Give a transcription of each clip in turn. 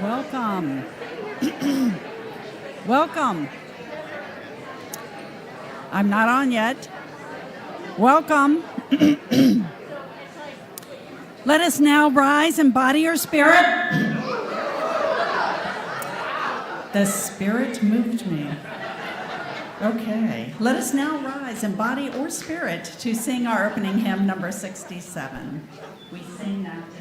Welcome. Welcome. I'm not on yet. Welcome. Let us now rise in body or spirit. The Spirit moved me. Okay. Let us now rise in body or spirit to sing our opening hymn, number 67. We sing now together.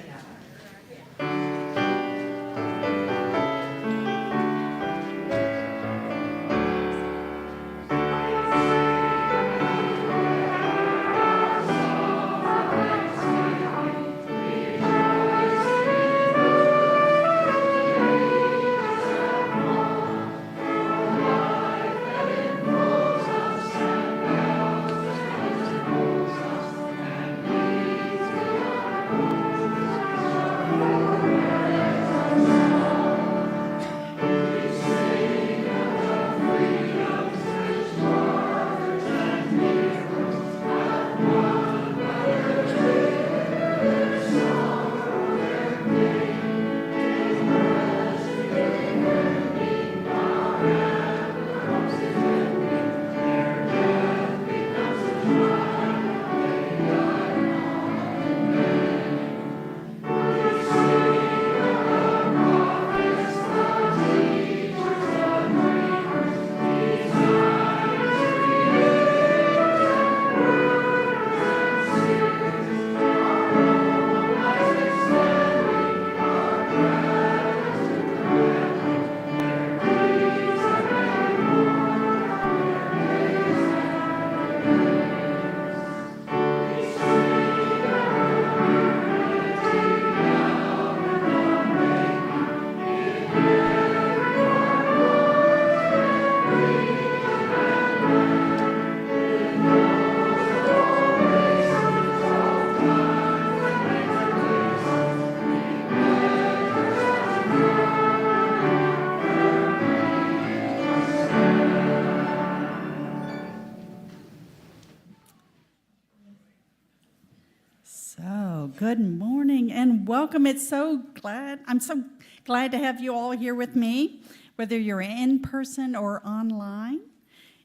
Good morning and welcome. I'm so glad to have you all here with me, whether you're in person or online.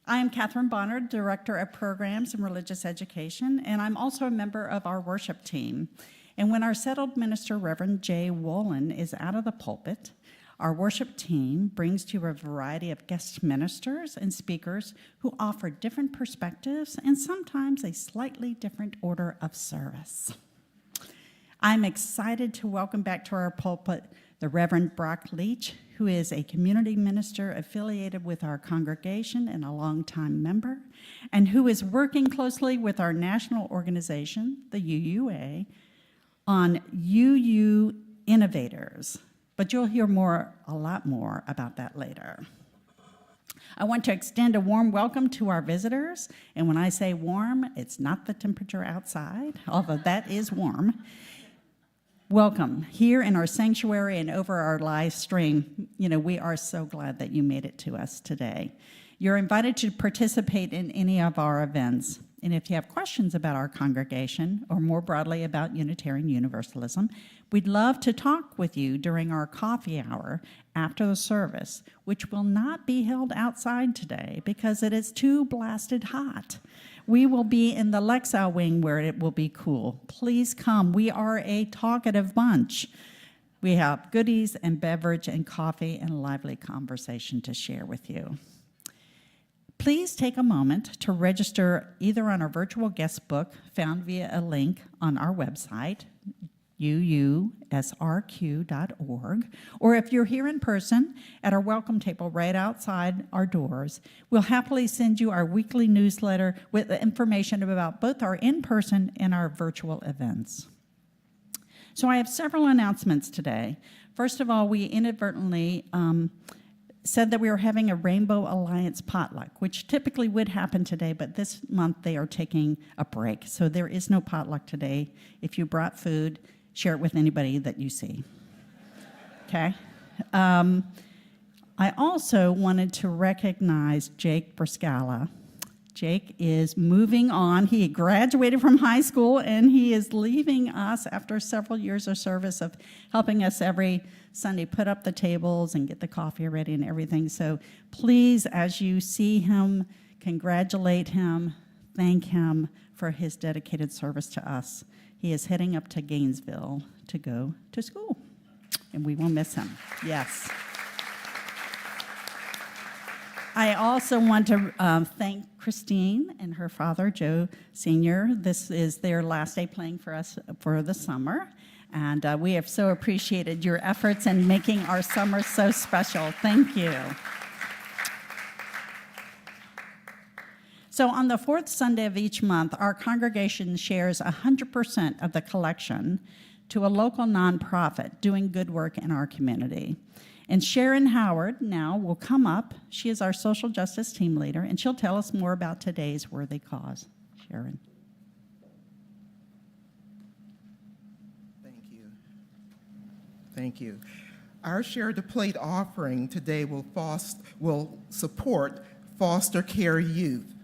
I am Catherine Bonner, Director of Programs and Religious Education, and I'm also a member of our worship team. And when our settled minister, Reverend Jay Wolin, is out of the pulpit, our worship team brings to you a variety of guest ministers and speakers who offer different perspectives and sometimes a slightly different order of service. I'm excited to welcome back to our pulpit the Reverend Brock Leach, who is a community minister affiliated with our congregation and a longtime member, and who is working closely with our national organization, the UUA, on UU Innovators. But you'll hear a lot more about that later. I want to extend a warm welcome to our visitors, and when I say warm, it's not the temperature outside, although that is warm. Welcome here in our sanctuary and over our live stream. We are so glad that you made it to us today. You're invited to participate in any of our events. And if you have questions about our congregation or more broadly about Unitarian Universalism, we'd love to talk with you during our coffee hour after the service, which will not be held outside today because it is too blasted hot. We will be in the Lexau wing where it will be cool. Please come. We are a talkative bunch. We have goodies and beverage and coffee and lively conversation to share with you. Please take a moment to register either on our virtual guest book found via a link on our website, uusrq.org, or if you're here in person at our welcome table right outside our doors, we'll happily send you our weekly newsletter with information about both our in-person and our virtual events. So I have several announcements today. First of all, we inadvertently said that we were having a Rainbow Alliance potluck, which typically would happen today, but this month they are taking a break. So there is no potluck today. If you brought food, share it with anybody that you see. Okay? I also wanted to recognize Jake Briscala. Jake is moving on. He graduated from high school, and he is leaving us after several years of service of helping us every Sunday put up the tables and get the coffee ready and everything. So please, as you see him, congratulate him, thank him for his dedicated service to us. He is heading up to Gainesville to go to school, and we will miss him. Yes. I also want to thank Christine and her father, Joe Sr. This is their last day playing for us for the summer, and we have so appreciated your efforts in making our summer so special. Thank you. So on the fourth Sunday of each month, our congregation shares 100% of the collection to a local nonprofit doing good work in our community. And Sharon Howard now will come up. She is our social justice team leader, and she'll tell us more about today's worthy cause. Sharon. Thank you. Thank you. Our Share the Plate offering today will support foster care youth.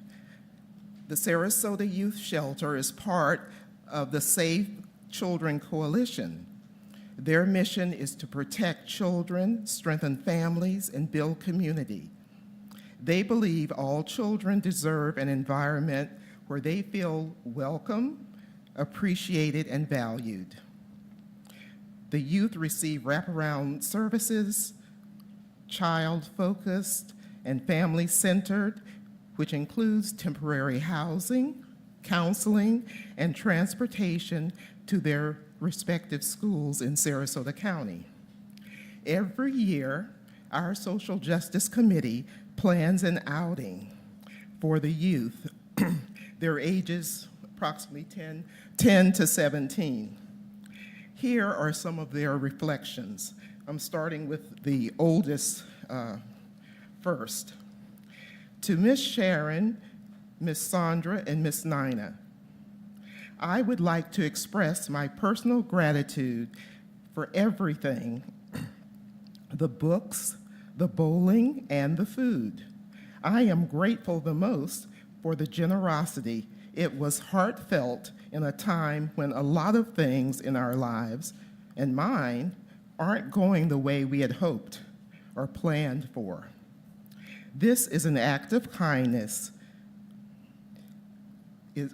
The Sarasota Youth Shelter is part of the Safe Children Coalition. Their mission is to protect children, strengthen families, and build community. They believe all children deserve an environment where they feel welcome, appreciated, and valued. The youth receive wraparound services, child-focused and family-centered, which includes temporary housing, counseling, and transportation to their respective schools in Sarasota County. Every year, our Social Justice Committee plans an outing for the youth. Their ages approximately 10 to 17. Here are some of their reflections. I'm starting with the oldest first. To Miss Sharon, Miss Sandra, and Miss Nina, I would like to express my personal gratitude for everything, the books, the bowling, and the food. I am grateful the most for the generosity. It was heartfelt in a time when a lot of things in our lives, and mine, aren't going the way we had hoped or planned for. This is an act of kindness,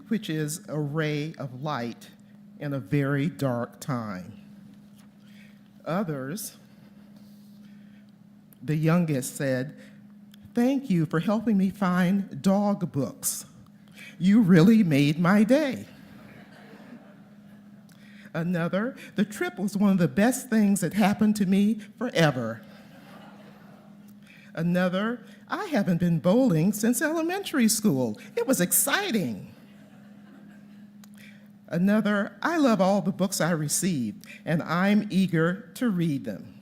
which is a ray of light in a very dark time. Others, the youngest said, "Thank you for helping me find dog books. You really made my day." Another, "The trip was one of the best things that happened to me forever." Another, "I haven't been bowling since elementary school. It was exciting." Another, "I love all the books I received, and I'm eager to read them.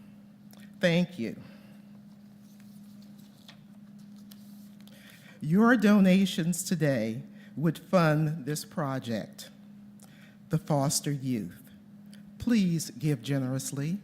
Thank you." Your donations today would fund this project, the foster youth. Please give generously.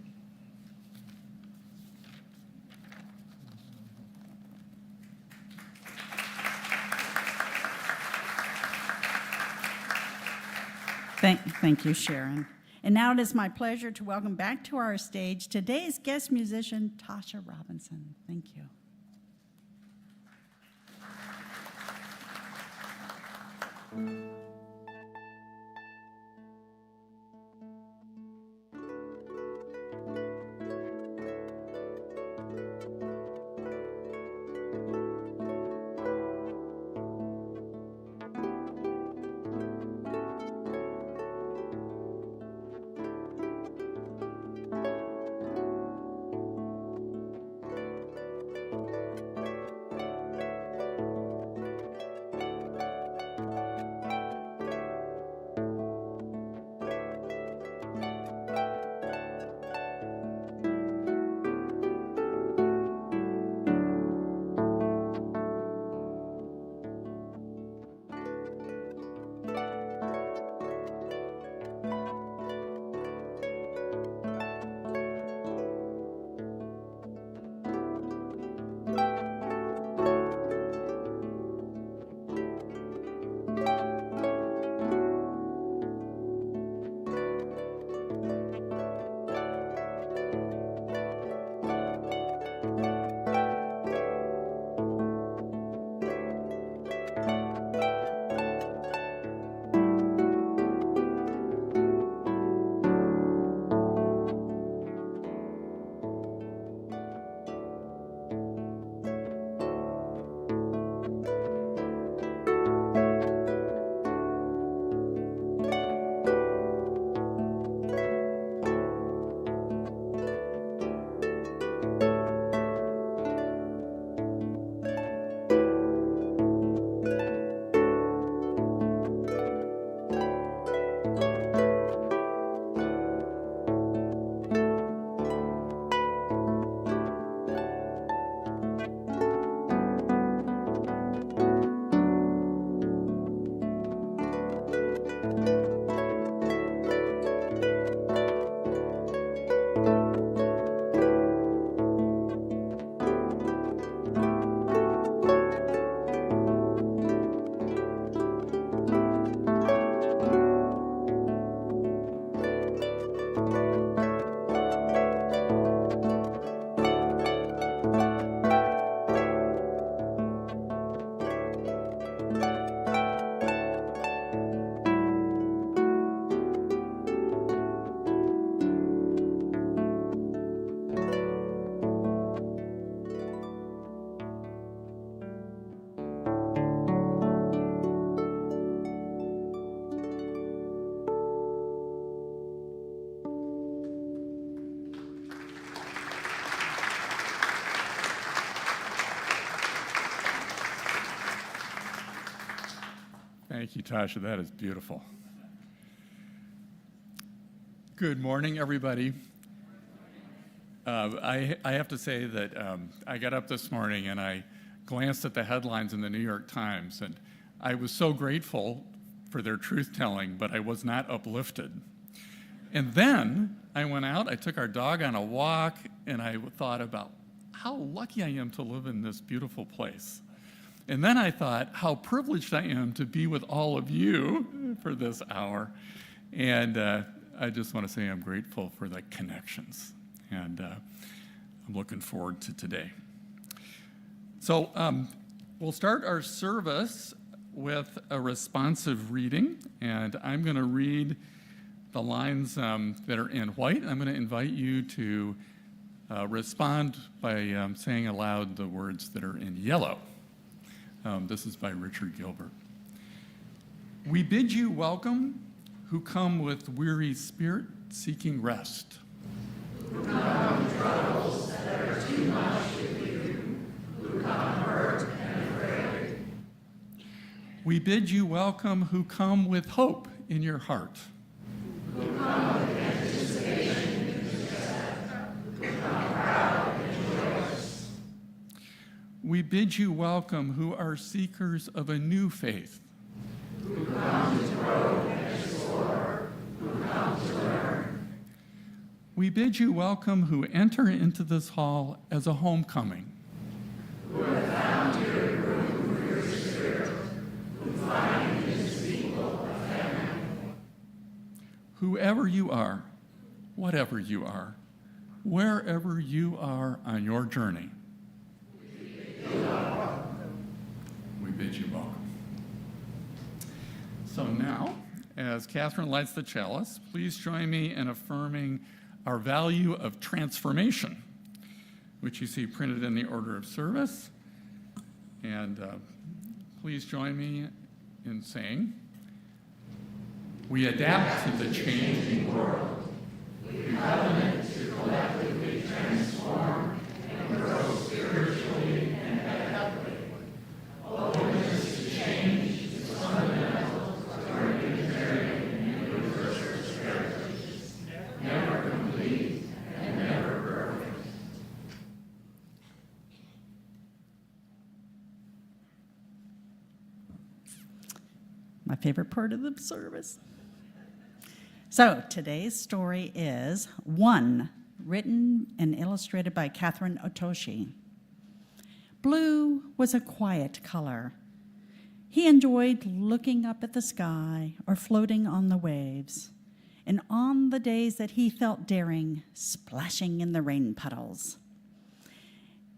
Thank you, Sharon. And now it is my pleasure to welcome back to our stage today's guest musician, Tasha Robinson. Thank you. Thank you, Tasha. That is beautiful. Good morning, everybody. I have to say that I got up this morning and I glanced at the headlines in the New York Times, and I was so grateful for their truth-telling, but I was not uplifted. And then I went out, I took our dog on a walk, and I thought about how lucky I am to live in this beautiful place. And then I thought how privileged I am to be with all of you for this hour. And I just want to say I'm grateful for the connections. And I'm looking forward to today. So we'll start our service with a responsive reading. And I'm going to read the lines that are in white. I'm going to invite you to respond by saying aloud the words that are in yellow. This is by Richard Gilbert. We bid you welcome who come with weary spirit seeking rest. Who come with troubles that are too much with you, who come hurt and afraid. We bid you welcome who come with hope in your heart. Who come with anticipation in your step, who come proud and joyous. We bid you welcome who are seekers of a new faith. Who come to probe and explore, who come to learn. We bid you welcome who enter into this hall as a homecoming. Who have found here room for your spirit, who find in his people a family. Whoever you are, whatever you are, wherever you are on your journey, we bid you welcome. So now, as Catherine lights the chalice, please join me in affirming our value of transformation, which you see printed in the order of service. And please join me in saying, we adapt to the changing world. We covenant to collectively transform and grow spiritually and ethically. Openness to change is fundamental to our Unitarian and Universalist heritage. Never complete and never perfect. My favorite part of the service. So today's story is One, written and illustrated by Catherine Otoshi. Blue was a quiet color. He enjoyed looking up at the sky or floating on the waves, and on the days that he felt daring, splashing in the rain puddles.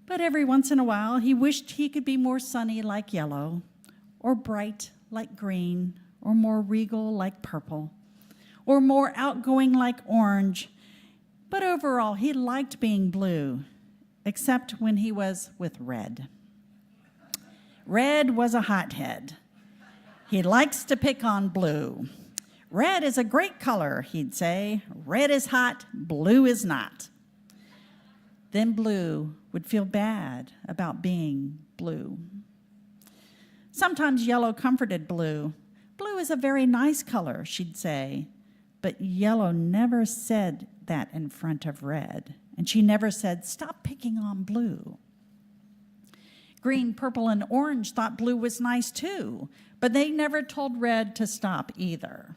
But every once in a while, he wished he could be more sunny like yellow, or bright like green, or more regal like purple, or more outgoing like orange. But overall, he liked being blue, except when he was with Red. Red was a hothead. He likes to pick on blue. Red is a great color, he'd say. Red is hot, blue is not. Then Blue would feel bad about being blue. Sometimes Yellow comforted Blue. Blue is a very nice color, she'd say. But Yellow never said that in front of Red. And she never said, stop picking on Blue. Green, purple, and orange thought Blue was nice too, but they never told Red to stop either.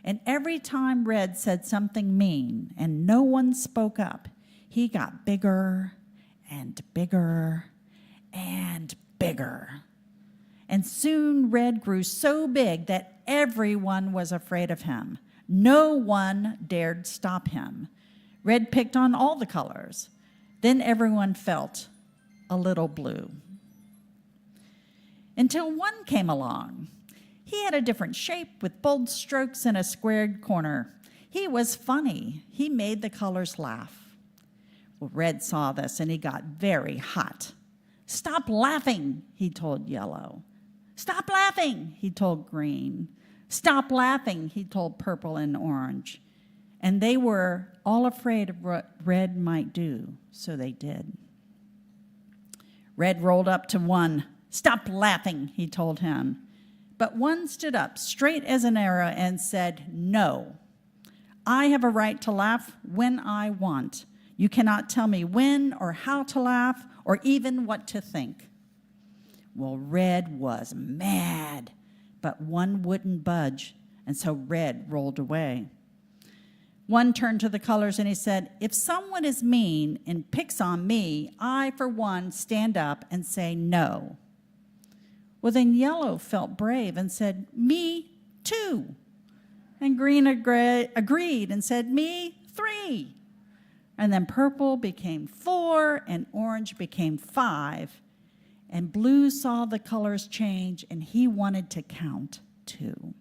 And every time Red said something mean and no one spoke up, he got bigger and bigger and bigger. And soon Red grew so big that everyone was afraid of him. No one dared stop him. Red picked on all the colors. Then everyone felt a little blue. Until one came along. He had a different shape with bold strokes and a squared corner. He was funny. He made the colors laugh. Well, Red saw this and he got very hot. Stop laughing, he told Yellow. Stop laughing, he told Green. Stop laughing, he told Purple and Orange. And they were all afraid of what Red might do, so they did. Red rolled up to one. Stop laughing, he told him. But one stood up straight as an arrow and said, "No, I have a right to laugh when I want. You cannot tell me when or how to laugh or even what to think." Well, Red was mad, but one wouldn't budge, and so Red rolled away. One turned to the colors and he said, "If someone is mean and picks on me, I, for one, stand up and say no." Well, then Yellow felt brave and said, "Me too." And Green agreed and said, "Me 3." And then Purple became 4 and Orange became 5. And Blue saw the colors change and he wanted to count too.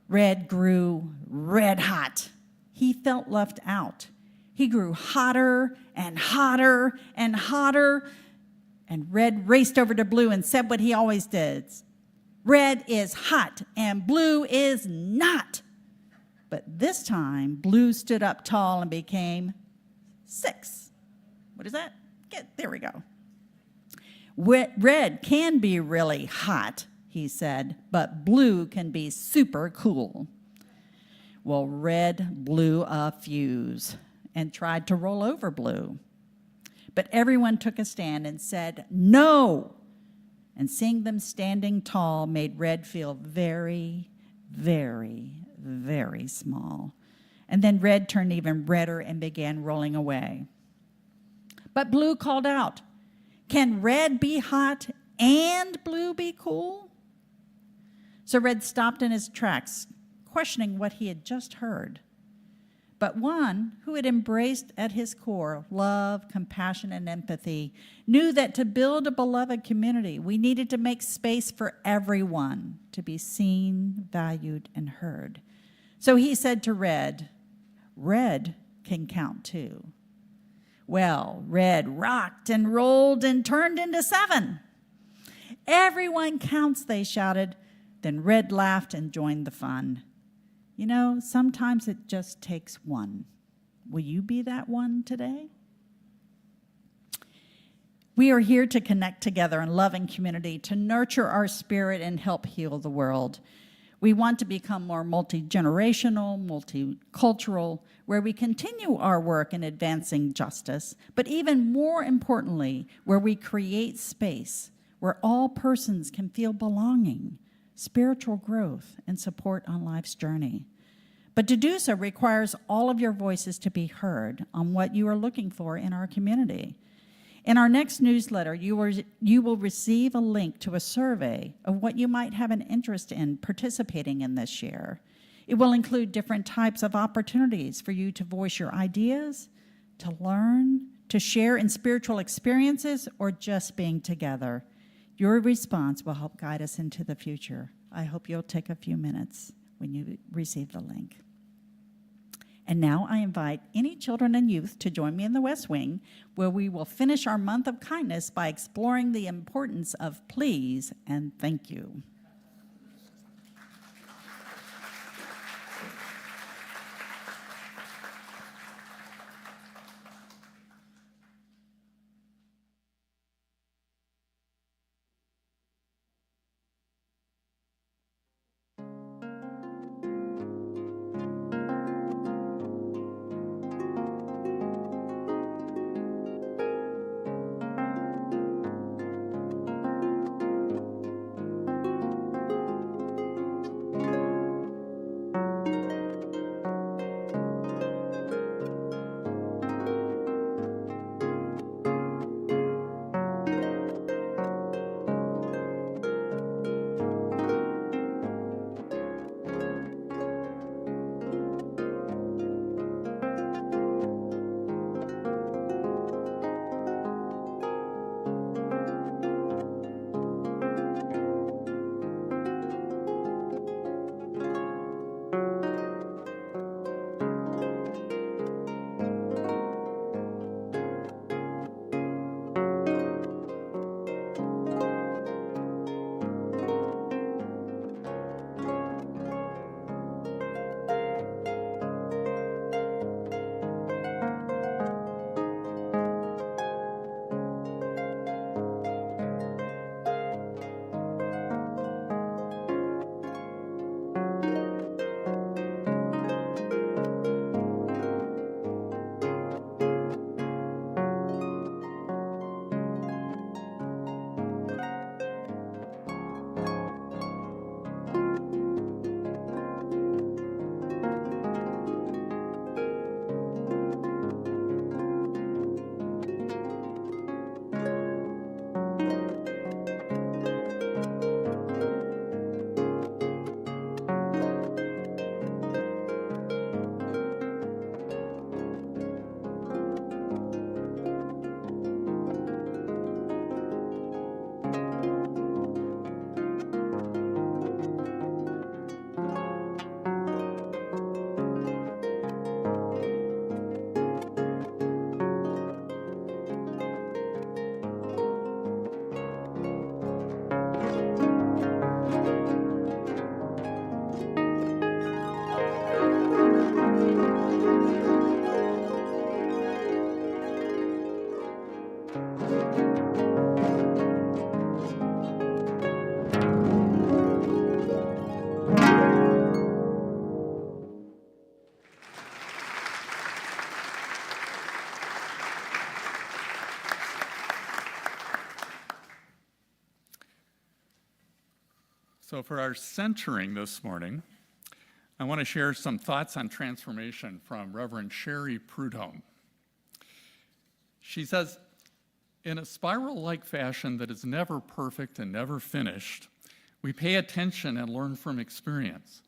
Red grew red hot. He felt left out. He grew hotter and hotter and hotter. And Red raced over to Blue and said what he always did. "Red is hot and Blue is not." But this time, Blue stood up tall and became 6. What is that? There we go. "Red can be really hot," he said, "but Blue can be super cool." Well, Red blew a fuse and tried to roll over Blue. But everyone took a stand and said, "No." And seeing them standing tall made Red feel very, very, very small. And then Red turned even redder and began rolling away. But Blue called out, "Can Red be hot and Blue be cool?" So Red stopped in his tracks, questioning what he had just heard. But one who had embraced at his core love, compassion, and empathy knew that to build a beloved community, we needed to make space for everyone to be seen, valued, and heard. So he said to Red, "Red can count too." Well, Red rocked and rolled and turned into 7. "Everyone counts," they shouted. Then Red laughed and joined the fun. You know, sometimes it just takes one. Will you be that one today? We are here to connect together in loving community, to nurture our spirit and help heal the world. We want to become more multi-generational, multicultural, where we continue our work in advancing justice, but even more importantly, where we create space where all persons can feel belonging, spiritual growth, and support on life's journey. But to do so requires all of your voices to be heard on what you are looking for in our community. In our next newsletter, you will receive a link to a survey of what you might have an interest in participating in this year. It will include different types of opportunities for you to voice your ideas, to learn, to share in spiritual experiences, or just being together. Your response will help guide us into the future. I hope you'll take a few minutes when you receive the link. And now I invite any children and youth to join me in the West Wing, where we will finish our month of kindness by exploring the importance of please and thank you. So for our centering this morning, I want to share some thoughts on transformation from Reverend Sherry Prudhomme. She says, in a spiral-like fashion that is never perfect and never finished, we pay attention and learn from experience.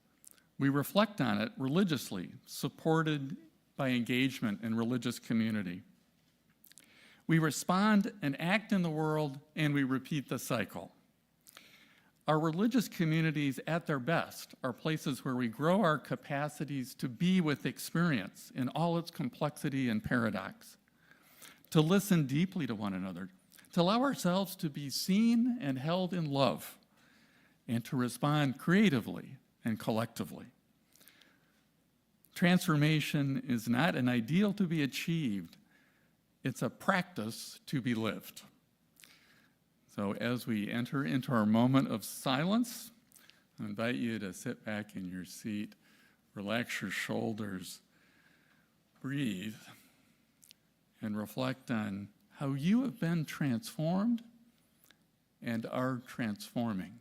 We reflect on it religiously, supported by engagement in religious community. We respond and act in the world, and we repeat the cycle. Our religious communities at their best are places where we grow our capacities to be with experience in all its complexity and paradox, to listen deeply to one another, to allow ourselves to be seen and held in love, and to respond creatively and collectively. Transformation is not an ideal to be achieved, it's a practice to be lived. So as we enter into our moment of silence, I invite you to sit back in your seat, relax your shoulders, breathe, and reflect on how you have been transformed and are transforming.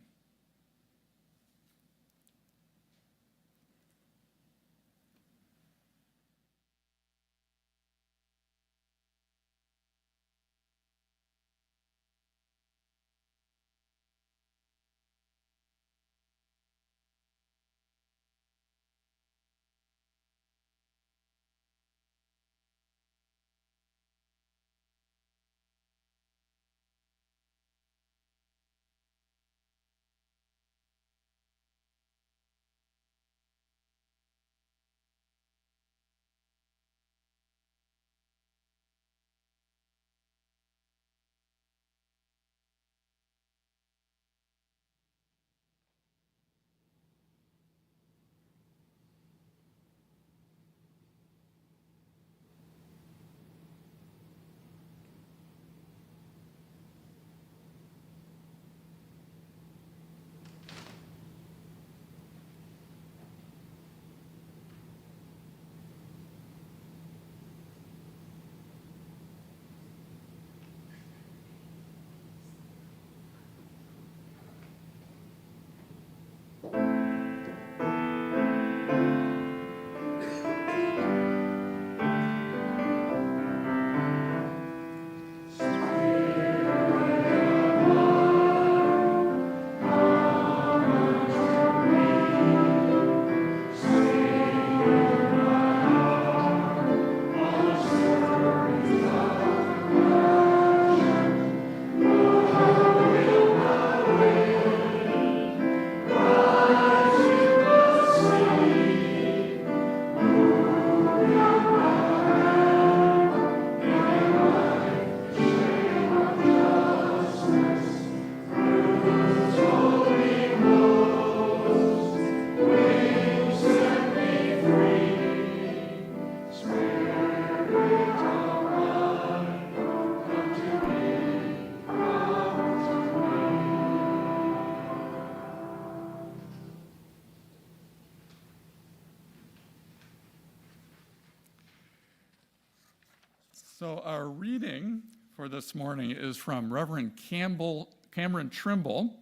So our reading for this morning is from Reverend Cameron Trimble.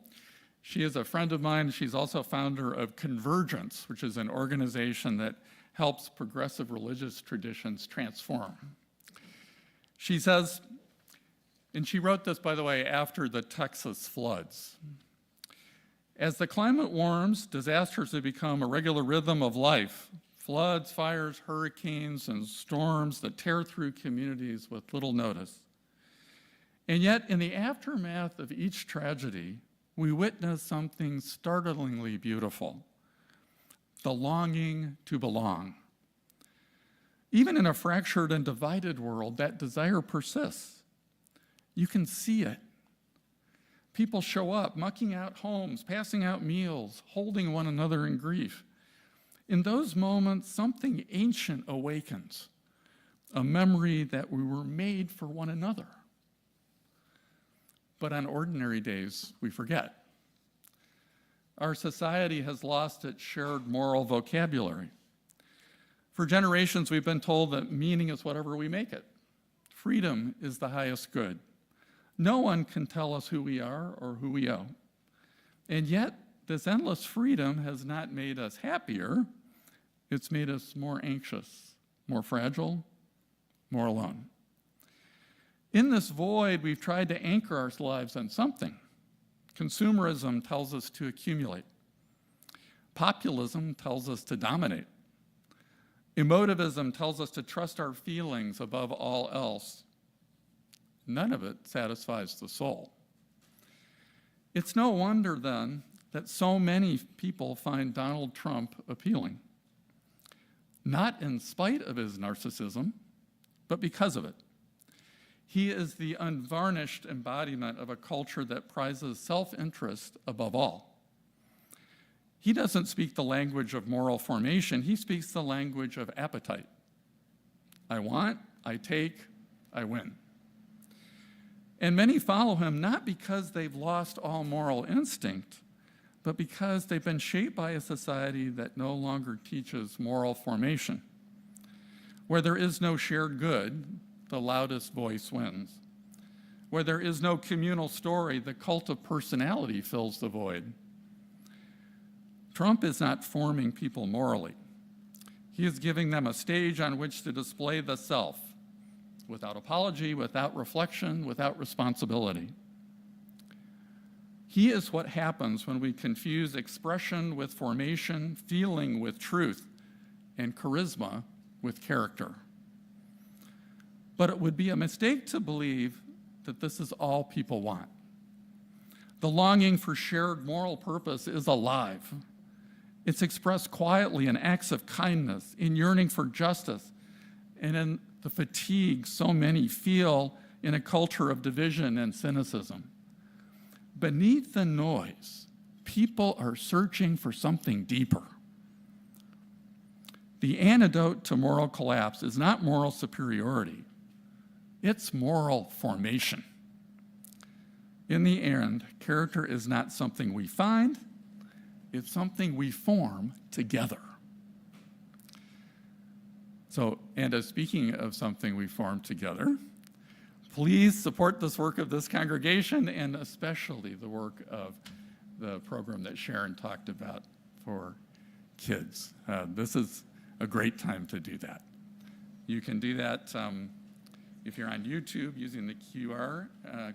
She is a friend of mine. She's also founder of Convergence, which is an organization that helps progressive religious traditions transform. She says, and she wrote this, by the way, after the Texas floods, as the climate warms, disasters have become a regular rhythm of life. Floods, fires, hurricanes, and storms that tear through communities with little notice. And yet, in the aftermath of each tragedy, we witness something startlingly beautiful: the longing to belong. Even in a fractured and divided world, that desire persists. You can see it. People show up, mucking out homes, passing out meals, holding one another in grief. In those moments, something ancient awakens, a memory that we were made for one another. But on ordinary days, we forget. Our society has lost its shared moral vocabulary. For generations, we've been told that meaning is whatever we make it. Freedom is the highest good. No one can tell us who we are or who we owe. And yet, this endless freedom has not made us happier, it's made us more anxious, more fragile, more alone. In this void, we've tried to anchor our lives on something. Consumerism tells us to accumulate. Populism tells us to dominate. Emotivism tells us to trust our feelings above all else. None of it satisfies the soul. It's no wonder, then, that so many people find Donald Trump appealing. Not in spite of his narcissism, but because of it. He is the unvarnished embodiment of a culture that prizes self-interest above all. He doesn't speak the language of moral formation, he speaks the language of appetite. I want, I take, I win. And many follow him not because they've lost all moral instinct, but because they've been shaped by a society that no longer teaches moral formation. Where there is no shared good, the loudest voice wins. Where there is no communal story, the cult of personality fills the void. Trump is not forming people morally. He is giving them a stage on which to display the self, without apology, without reflection, without responsibility. He is what happens when we confuse expression with formation, feeling with truth, and charisma with character. But it would be a mistake to believe that this is all people want. The longing for shared moral purpose is alive. It's expressed quietly in acts of kindness, in yearning for justice, and in the fatigue so many feel in a culture of division and cynicism. Beneath the noise, people are searching for something deeper. The antidote to moral collapse is not moral superiority, it's moral formation. In the end, character is not something we find, it's something we form together. So, and as speaking of something we form together, please support this work of this congregation and especially the work of the program that Sharon talked about for kids. This is a great time to do that. You can do that if you're on YouTube using the QR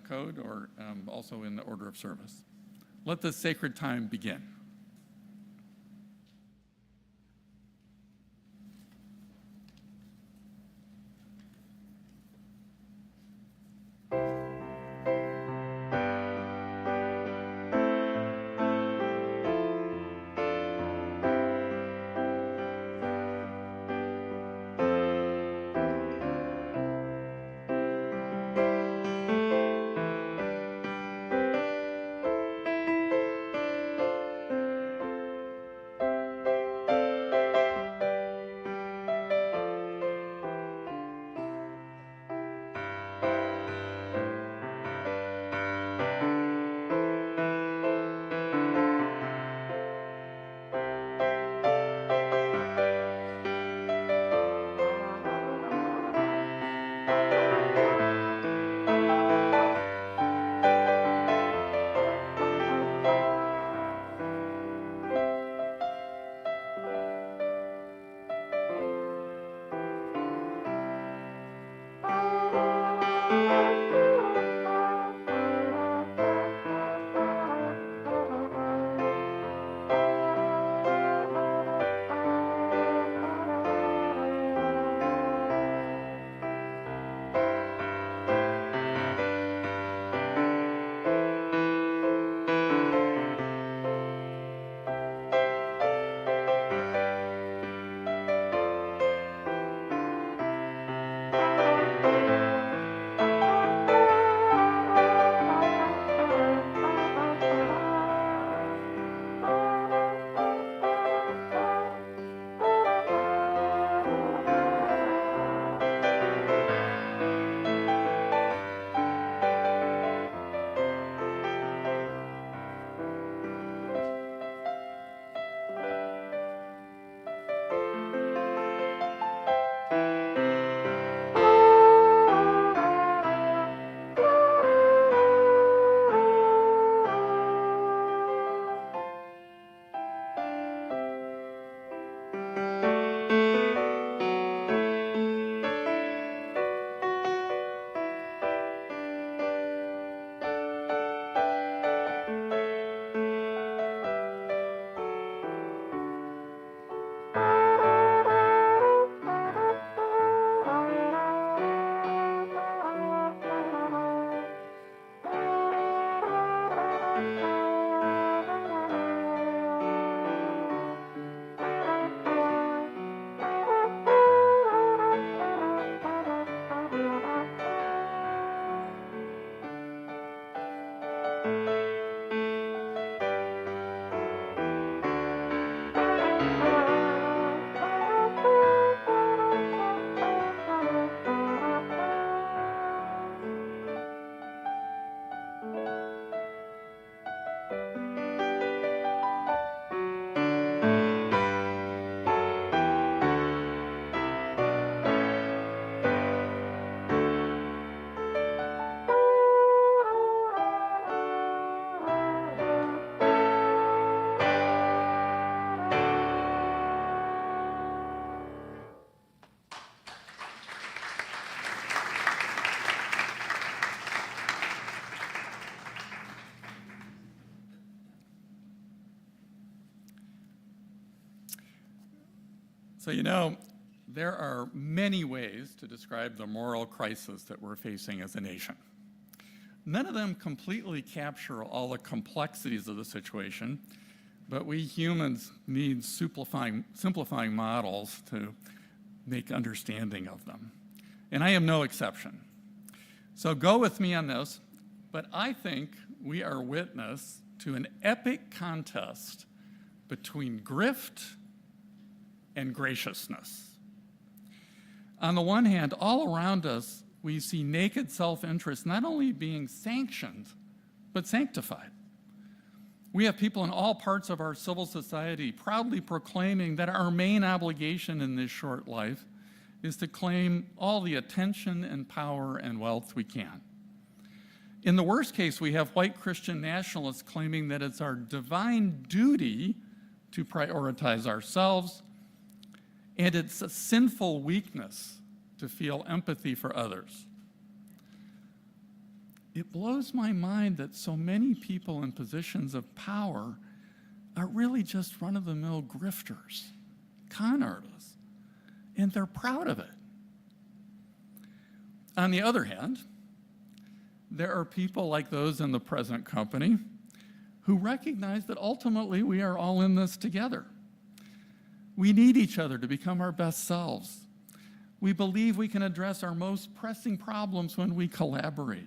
code or also in the order of service. Let this sacred time begin. So, there are many ways to describe the moral crisis that we're facing as a nation. None of them completely capture all the complexities of the situation, but we humans need simplifying models to make understanding of them. And I am no exception. So go with me on this, but I think we are witness to an epic contest between grift and graciousness. On the one hand, all around us, we see naked self-interest not only being sanctioned, but sanctified. We have people in all parts of our civil society proudly proclaiming that our main obligation in this short life is to claim all the attention and power and wealth we can. In the worst case, we have white Christian nationalists claiming that it's our divine duty to prioritize ourselves, and it's a sinful weakness to feel empathy for others. It blows my mind that so many people in positions of power are really just run-of-the-mill grifters, con artists, and they're proud of it. On the other hand, there are people like those in the present company who recognize that ultimately we are all in this together. We need each other to become our best selves. We believe we can address our most pressing problems when we collaborate.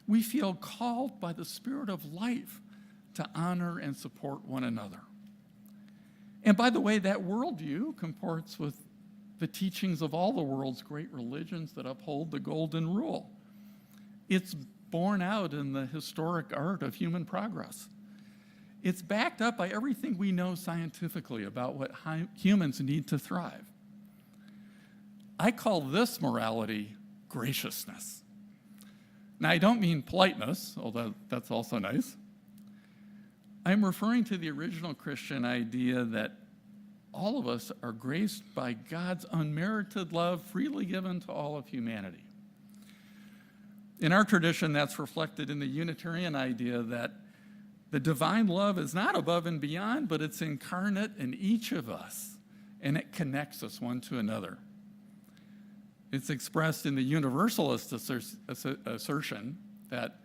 We feel called by the Spirit of life to honor and support one another. And by the way, that worldview comports with the teachings of all the world's great religions that uphold the Golden Rule. It's borne out in the historic art of human progress. It's backed up by everything we know scientifically about what humans need to thrive. I call this morality graciousness. Now, I don't mean politeness, although that's also nice. I'm referring to the original Christian idea that all of us are graced by God's unmerited love freely given to all of humanity. In our tradition, that's reflected in the Unitarian idea that the divine love is not above and beyond, but it's incarnate in each of us, and it connects us one to another. It's expressed in the Universalist assertion that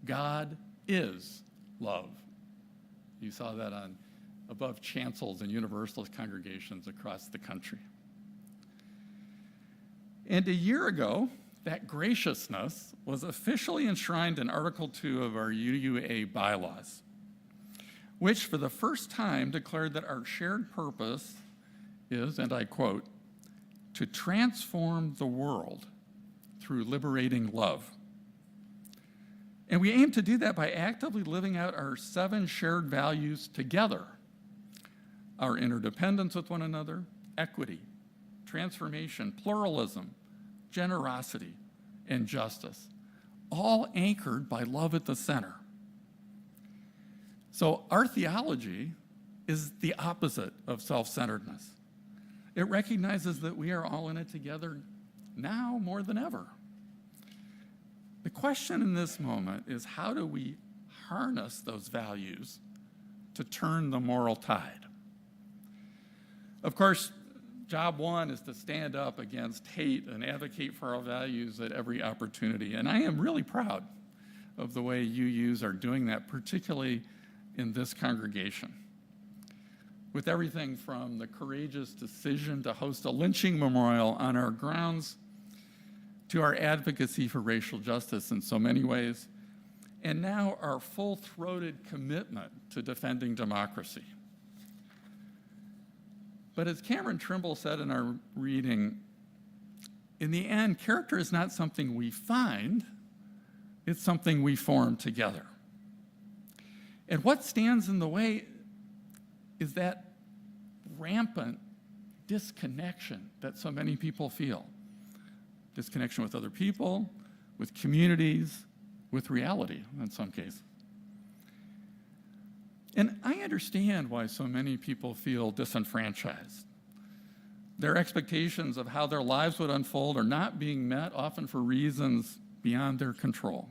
God is love. You saw that on above chancels and Universalist congregations across the country. And a year ago, that graciousness was officially enshrined in Article 2 of our UUA bylaws, which for the first time declared that our shared purpose is, and I quote, to transform the world through liberating love. And we aim to do that by actively living out our 7 shared values together: our interdependence with one another, equity, transformation, pluralism, generosity, and justice, all anchored by love at the center. So our theology is the opposite of self-centeredness. It recognizes that we are all in it together now more than ever. The question in this moment is, how do we harness those values to turn the moral tide? Of course, job one is to stand up against hate and advocate for our values at every opportunity. And I am really proud of the way UUs are doing that, particularly in this congregation. With everything from the courageous decision to host a lynching memorial on our grounds to our advocacy for racial justice in so many ways, and now our full-throated commitment to defending democracy. But as Cameron Trimble said in our reading, in the end, character is not something we find, it's something we form together. And what stands in the way is that rampant disconnection that so many people feel. Disconnection with other people, with communities, with reality in some cases. And I understand why so many people feel disenfranchised. Their expectations of how their lives would unfold are not being met, often for reasons beyond their control.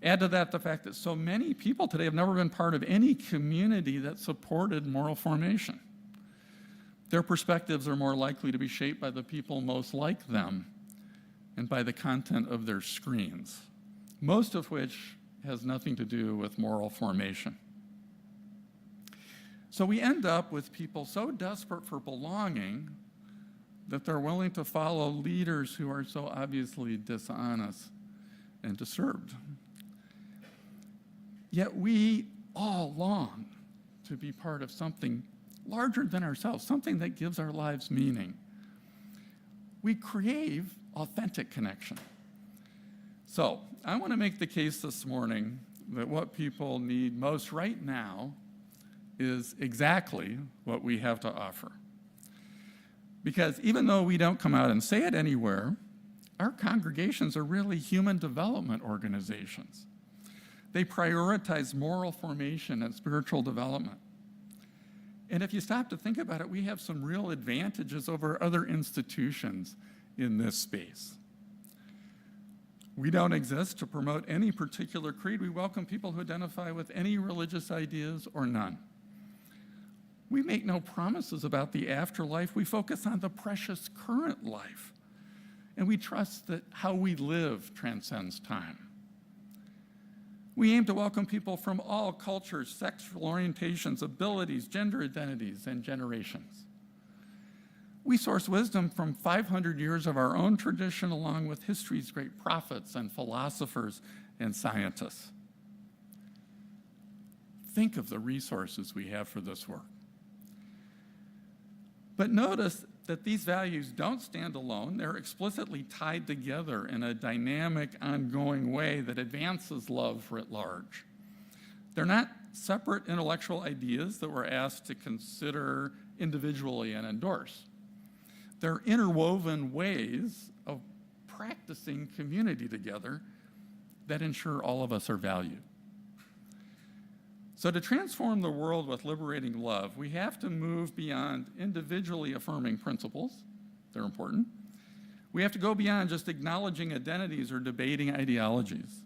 Add to that the fact that so many people today have never been part of any community that supported moral formation. Their perspectives are more likely to be shaped by the people most like them and by the content of their screens, most of which has nothing to do with moral formation. So we end up with people so desperate for belonging that they're willing to follow leaders who are so obviously dishonest and disturbed. Yet we all long to be part of something larger than ourselves, something that gives our lives meaning. We crave authentic connection. So I want to make the case this morning that what people need most right now is exactly what we have to offer. Because even though we don't come out and say it anywhere, our congregations are really human development organizations. They prioritize moral formation and spiritual development. And if you stop to think about it, we have some real advantages over other institutions in this space. We don't exist to promote any particular creed. We welcome people who identify with any religious ideas or none. We make no promises about the afterlife. We focus on the precious current life. And we trust that how we live transcends time. We aim to welcome people from all cultures, sexual orientations, abilities, gender identities, and generations. We source wisdom from 500 years of our own tradition, along with history's great prophets and philosophers and scientists. Think of the resources we have for this work. But notice that these values don't stand alone. They're explicitly tied together in a dynamic, ongoing way that advances love writ large. They're not separate intellectual ideas that we're asked to consider individually and endorse. They're interwoven ways of practicing community together that ensure all of us are valued. So to transform the world with liberating love, we have to move beyond individually affirming principles. They're important. We have to go beyond just acknowledging identities or debating ideologies.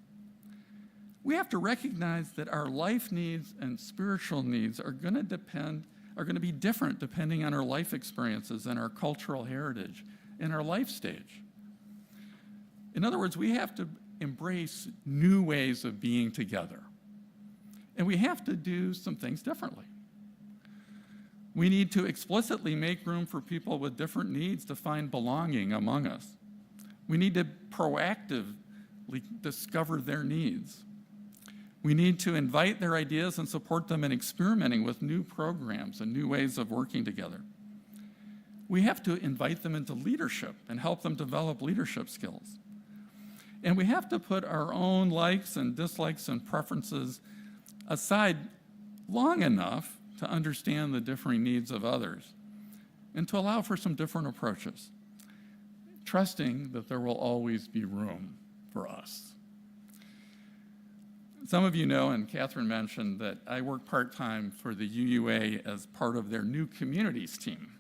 We have to recognize that our life needs and spiritual needs are going to be different depending on our life experiences and our cultural heritage and our life stage. In other words, we have to embrace new ways of being together. And we have to do some things differently. We need to explicitly make room for people with different needs to find belonging among us. We need to proactively discover their needs. We need to invite their ideas and support them in experimenting with new programs and new ways of working together. We have to invite them into leadership and help them develop leadership skills. And we have to put our own likes and dislikes and preferences aside long enough to understand the differing needs of others and to allow for some different approaches, trusting that there will always be room for us. Some of you know, and Catherine mentioned, that I work part-time for the UUA as part of their new communities team.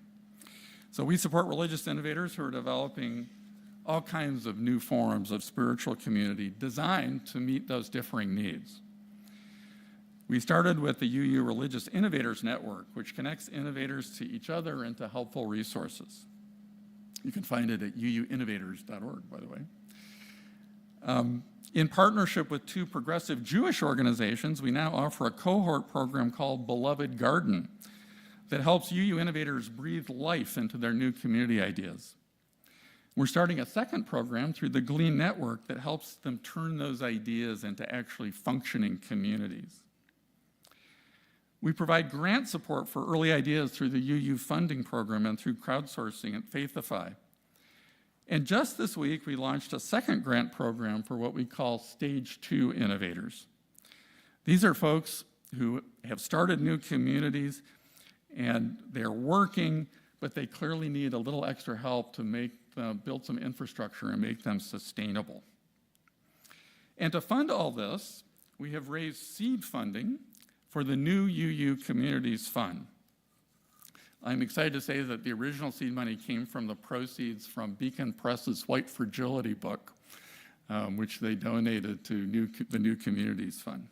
So we support religious innovators who are developing all kinds of new forms of spiritual community designed to meet those differing needs. We started with the UU Religious Innovators Network, which connects innovators to each other and to helpful resources. You can find it at uuinnovators.org, by the way. In partnership with two progressive Jewish organizations, we now offer a cohort program called Beloved Garden that helps UU innovators breathe life into their new community ideas. We're starting a second program through the Glean Network that helps them turn those ideas into actually functioning communities. We provide grant support for early ideas through the UU funding program and through crowdsourcing at Faithify. And just this week, we launched a second grant program for what we call Stage 2 innovators. These are folks who have started new communities and they're working, but they clearly need a little extra help to build some infrastructure and make them sustainable. And to fund all this, we have raised seed funding for the new UU Communities Fund. I'm excited to say that the original seed money came from the proceeds from Beacon Press's White Fragility book, which they donated to the New Communities Fund.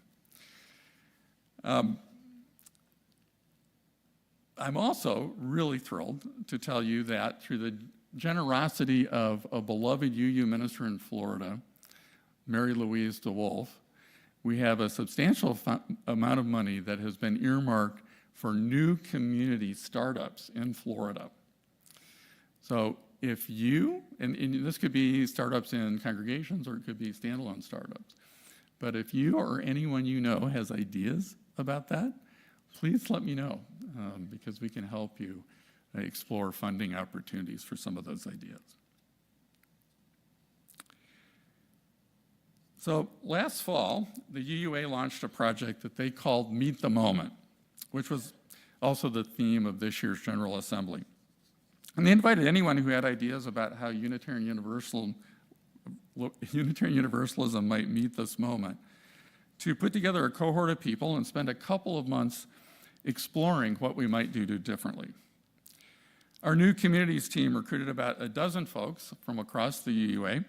I'm also really thrilled to tell you that through the generosity of a beloved UU minister in Florida, Mary Louise DeWolf, we have a substantial amount of money that has been earmarked for new community startups in Florida. So if you, and this could be startups in congregations or it could be standalone startups, but if you or anyone you know has ideas about that, please let me know, because we can help you explore funding opportunities for some of those ideas. So last fall, the UUA launched a project that they called Meet the Moment, which was also the theme of this year's General Assembly. And they invited anyone who had ideas about how Unitarian Universalism might meet this moment to put together a cohort of people and spend a couple of months exploring what we might do differently. Our new communities team recruited about a dozen folks from across the UUA,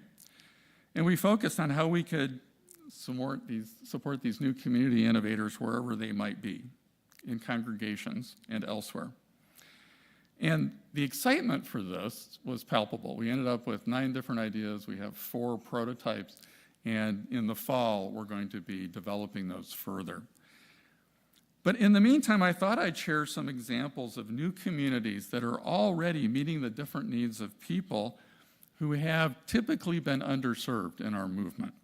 and we focused on how we could support these new community innovators wherever they might be, in congregations and elsewhere. And the excitement for this was palpable. We ended up with 9 different ideas. We have 4 prototypes, and in the fall, we're going to be developing those further. But in the meantime, I thought I'd share some examples of new communities that are already meeting the different needs of people who have typically been underserved in our movement.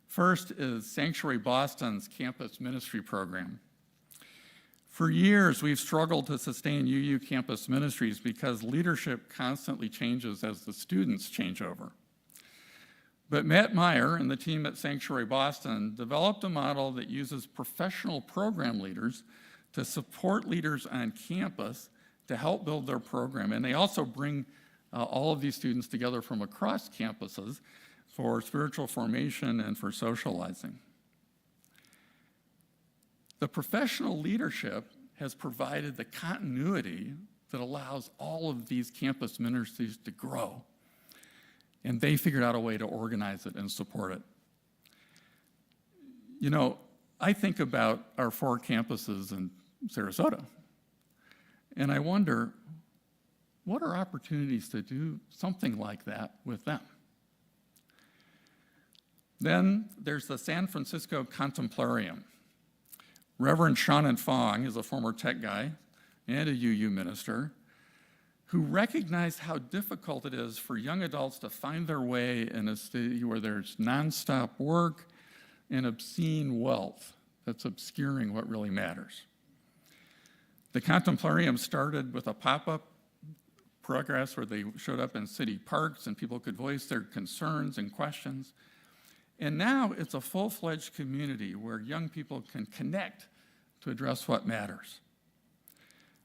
First is Sanctuary Boston's campus ministry program. For years, we've struggled to sustain UU campus ministries because leadership constantly changes as the students change over. But Matt Meyer and the team at Sanctuary Boston developed a model that uses professional program leaders to support leaders on campus to help build their program. And they also bring all of these students together from across campuses for spiritual formation and for socializing. The professional leadership has provided the continuity that allows all of these campus ministries to grow. And they figured out a way to organize it and support it. You know, I think about our 4 campuses in Sarasota, and I wonder, what are opportunities to do something like that with them? Then there's the San Francisco Contemplarium. Reverend Shannon Fong is a former tech guy and a UU minister who recognized how difficult it is for young adults to find their way in a city where there's nonstop work and obscene wealth that's obscuring what really matters. The Contemplarium started with a pop-up progress where they showed up in city parks and people could voice their concerns and questions. And now it's a full-fledged community where young people can connect to address what matters.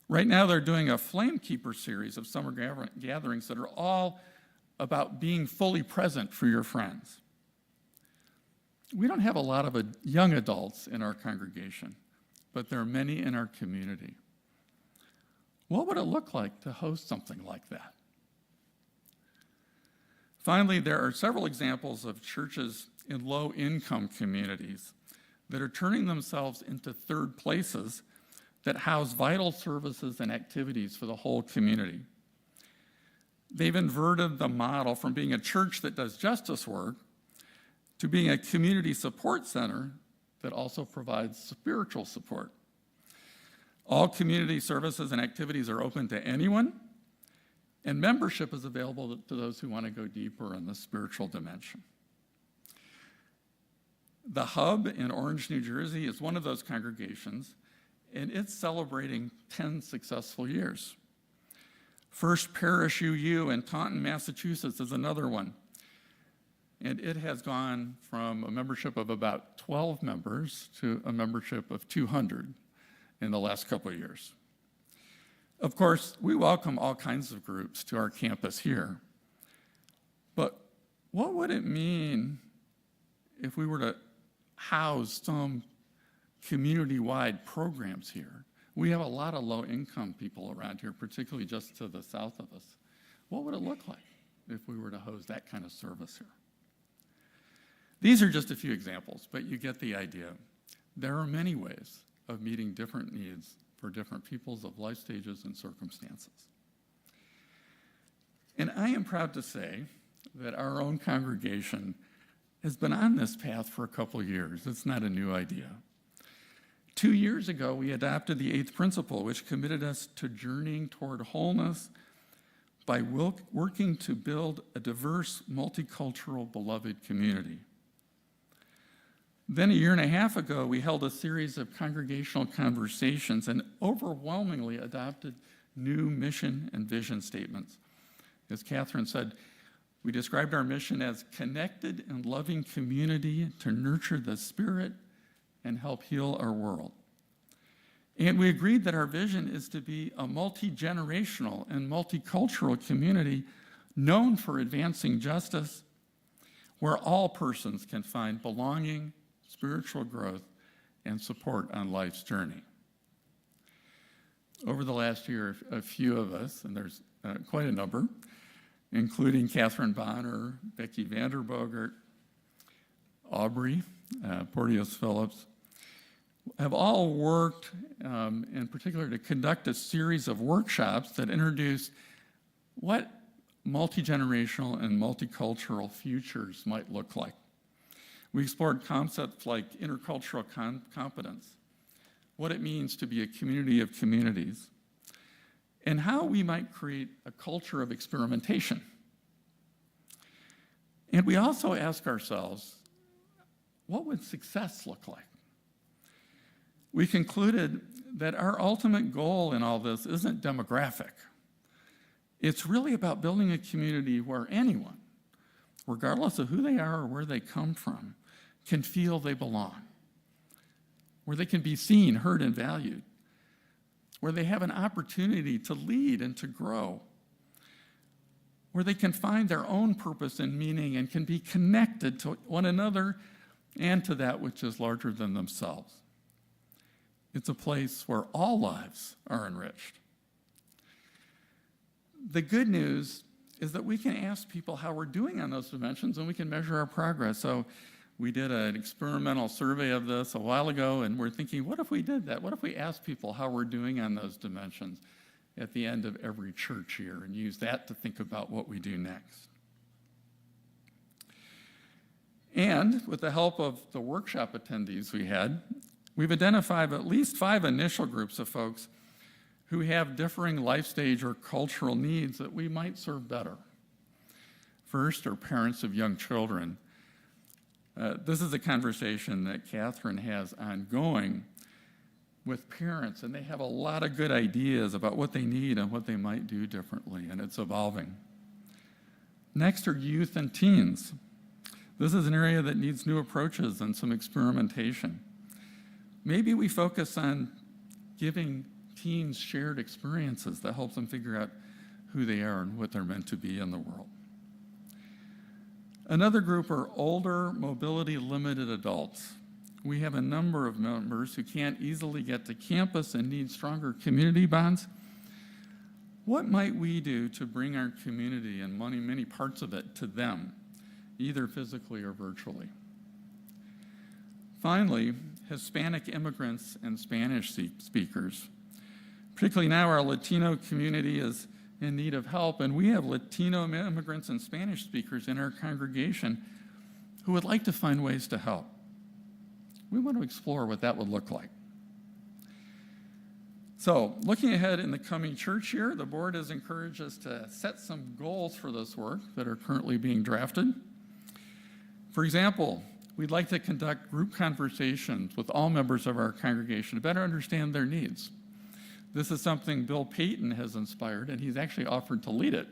Right now they're doing a Flame Keeper series of summer gatherings that are all about being fully present for your friends. We don't have a lot of young adults in our congregation, but there are many in our community. What would it look like to host something like that? Finally, there are several examples of churches in low-income communities that are turning themselves into third places that house vital services and activities for the whole community. They've inverted the model from being a church that does justice work to being a community support center that also provides spiritual support. All community services and activities are open to anyone, and membership is available to those who want to go deeper in the spiritual dimension. The Hub in Orange, New Jersey is one of those congregations, and it's celebrating 10 successful years. First Parish UU in Taunton, Massachusetts is another one. And it has gone from a membership of about 12 members to a membership of 200 in the last couple of years. Of course, we welcome all kinds of groups to our campus here. But what would it mean if we were to house some community-wide programs here? We have a lot of low-income people around here, particularly just to the south of us. What would it look like if we were to host that kind of service here? These are just a few examples, but you get the idea. There are many ways of meeting different needs for different peoples of life stages and circumstances. And I am proud to say that our own congregation has been on this path for a couple years. It's not a new idea. 2 years ago, we adopted the 8th principle, which committed us to journeying toward wholeness by working to build a diverse, multicultural, beloved community. Then a year and a half ago, we held a series of congregational conversations and overwhelmingly adopted new mission and vision statements. As Catherine said, we described our mission as connected and loving community to nurture the spirit and help heal our world. And we agreed that our vision is to be a multi-generational and multicultural community known for advancing justice, where all persons can find belonging, spiritual growth, and support on life's journey. Over the last year, a few of us, and there's quite a number, including Catherine Bonner, Becky Vanderbogert, Aubrey Porteous Phillips, have all worked in particular to conduct a series of workshops that introduce what multi-generational and multicultural futures might look like. We explored concepts like intercultural competence, what it means to be a community of communities, and how we might create a culture of experimentation. And we also ask ourselves, what would success look like? We concluded that our ultimate goal in all this isn't demographic. It's really about building a community where anyone, regardless of who they are or where they come from, can feel they belong, where they can be seen, heard, and valued, where they have an opportunity to lead and to grow, where they can find their own purpose and meaning and can be connected to one another and to that which is larger than themselves. It's a place where all lives are enriched. The good news is that we can ask people how we're doing on those dimensions and we can measure our progress. So we did an experimental survey of this a while ago, and we're thinking, what if we did that? What if we asked people how we're doing on those dimensions at the end of every church year and use that to think about what we do next? And with the help of the workshop attendees we had, we've identified at least 5 initial groups of folks who have differing life stage or cultural needs that we might serve better. First are parents of young children. This is a conversation that Catherine has ongoing with parents, and they have a lot of good ideas about what they need and what they might do differently, and it's evolving. Next are youth and teens. This is an area that needs new approaches and some experimentation. Maybe we focus on giving teens shared experiences that help them figure out who they are and what they're meant to be in the world. Another group are older, mobility-limited adults. We have a number of members who can't easily get to campus and need stronger community bonds. What might we do to bring our community and many parts of it to them, either physically or virtually? Finally, Hispanic immigrants and Spanish speakers. Particularly now, our Latino community is in need of help, and we have Latino immigrants and Spanish speakers in our congregation who would like to find ways to help. We want to explore what that would look like. So, looking ahead in the coming church year, the board has encouraged us to set some goals for this work that are currently being drafted. For example, we'd like to conduct group conversations with all members of our congregation to better understand their needs. This is something Bill Payton has inspired, and he's actually offered to lead it.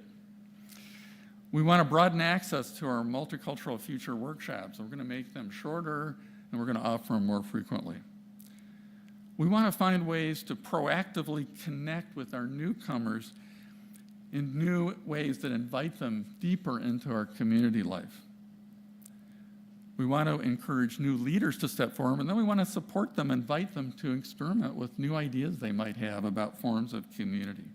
We want to broaden access to our multicultural future workshops. We're going to make them shorter, and we're going to offer them more frequently. We want to find ways to proactively connect with our newcomers in new ways that invite them deeper into our community life. We want to encourage new leaders to step forward, and then we want to support them, invite them to experiment with new ideas they might have about forms of community.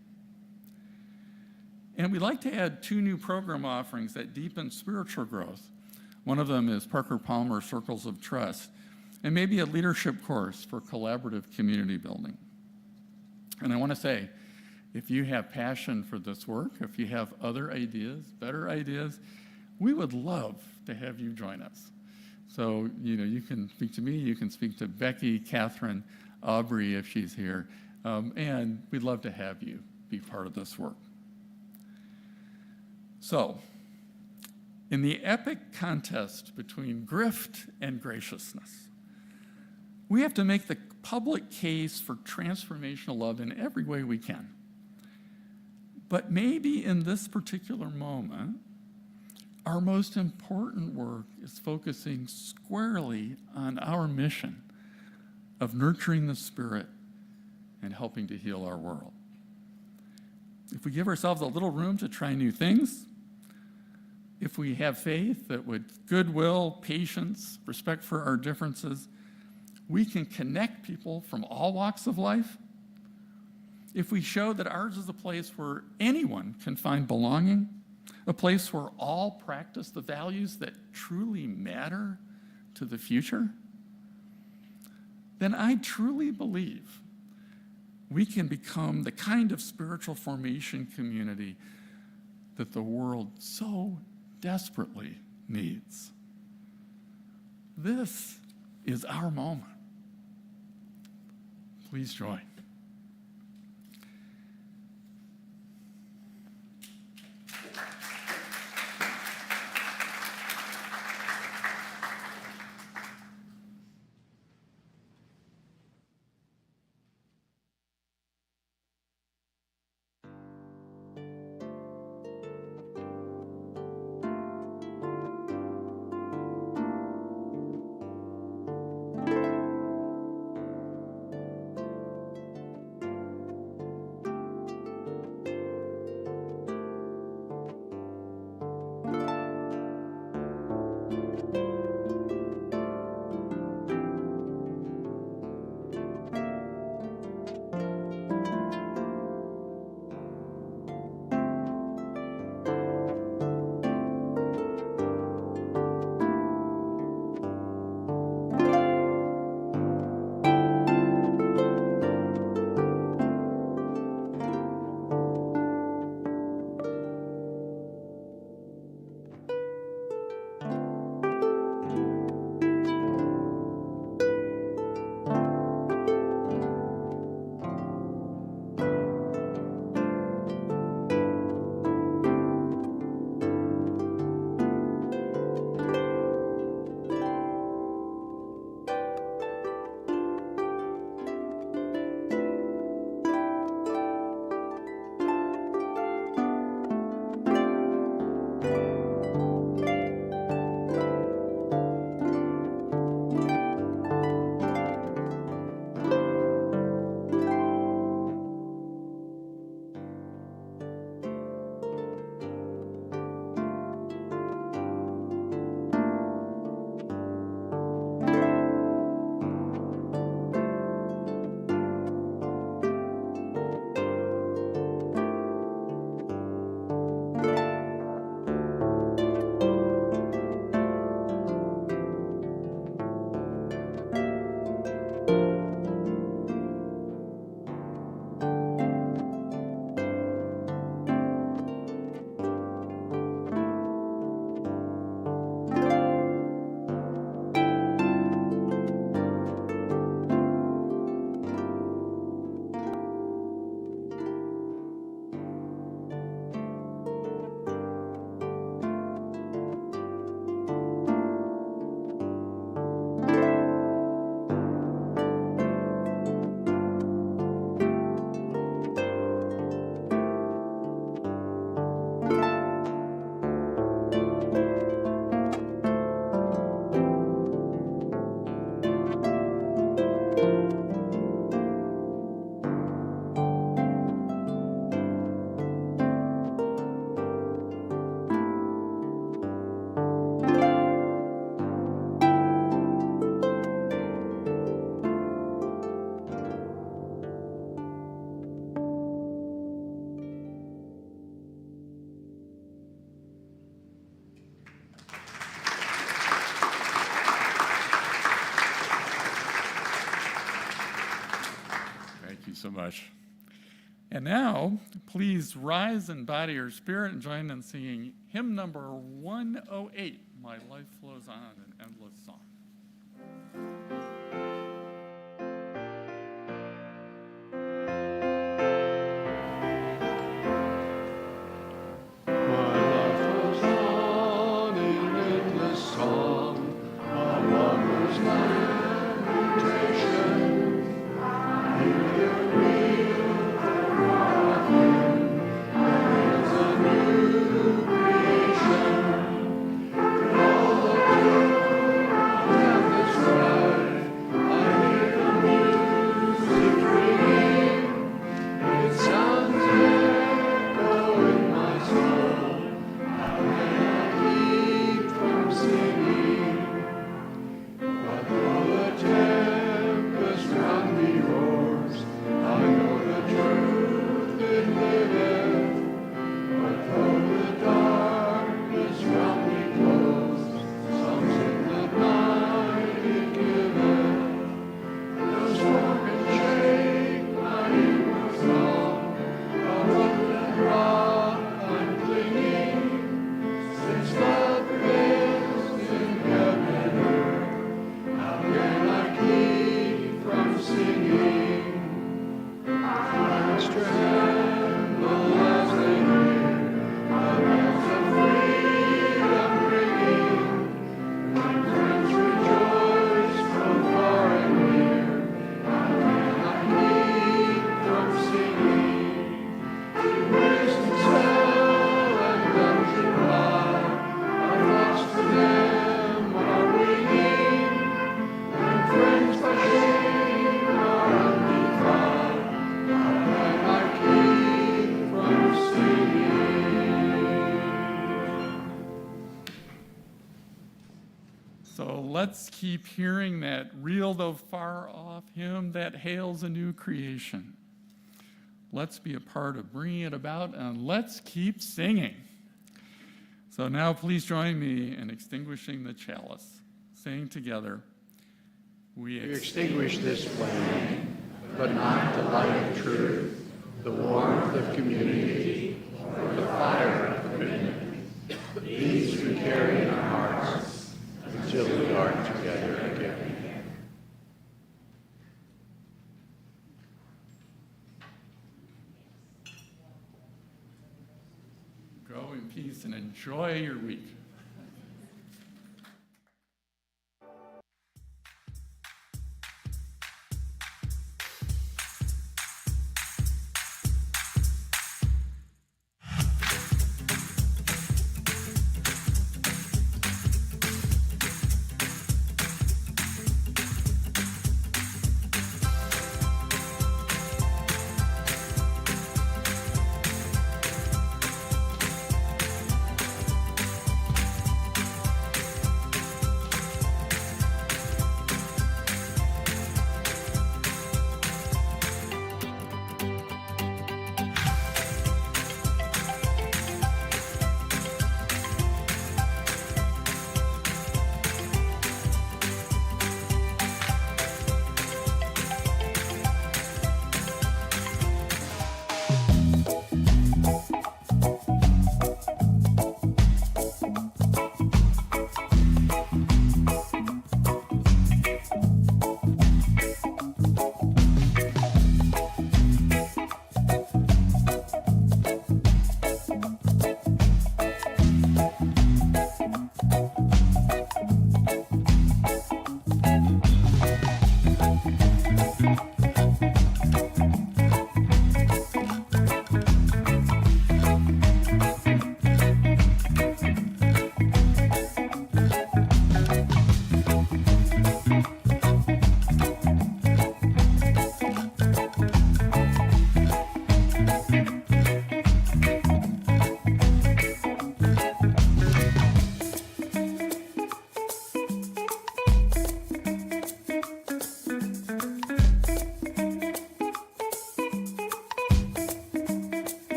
And we'd like to add 2 new program offerings that deepen spiritual growth. One of them is Parker Palmer Circles of Trust, and maybe a leadership course for collaborative community building. And I want to say, if you have passion for this work, if you have other ideas, better ideas, we would love to have you join us. So, you can speak to me, you can speak to Becky, Catherine, Aubrey, if she's here, and we'd love to have you be part of this work. So, in the epic contest between grift and graciousness, we have to make the public case for transformational love in every way we can. But maybe in this particular moment, our most important work is focusing squarely on our mission of nurturing the Spirit and helping to heal our world. If we give ourselves a little room to try new things, if we have faith that with goodwill, patience, respect for our differences, we can connect people from all walks of life, if we show that ours is a place where anyone can find belonging, a place where all practice the values that truly matter to the future, then I truly believe we can become the kind of spiritual formation community that the world so desperately needs. This is our moment. Please join. so much. And now, please rise in body or spirit and join in singing hymn number 108, My Life Flows On, an Endless Song. Let's keep hearing that real though far off hymn that hails a new creation. Let's be a part of bringing it about, and let's keep singing. So now please join me in extinguishing the chalice, saying together, we extinguish this flame, but not the light of truth, the warmth of community, or the fire of commitment. These we carry in our hearts until we are together again. Go in peace and enjoy your week.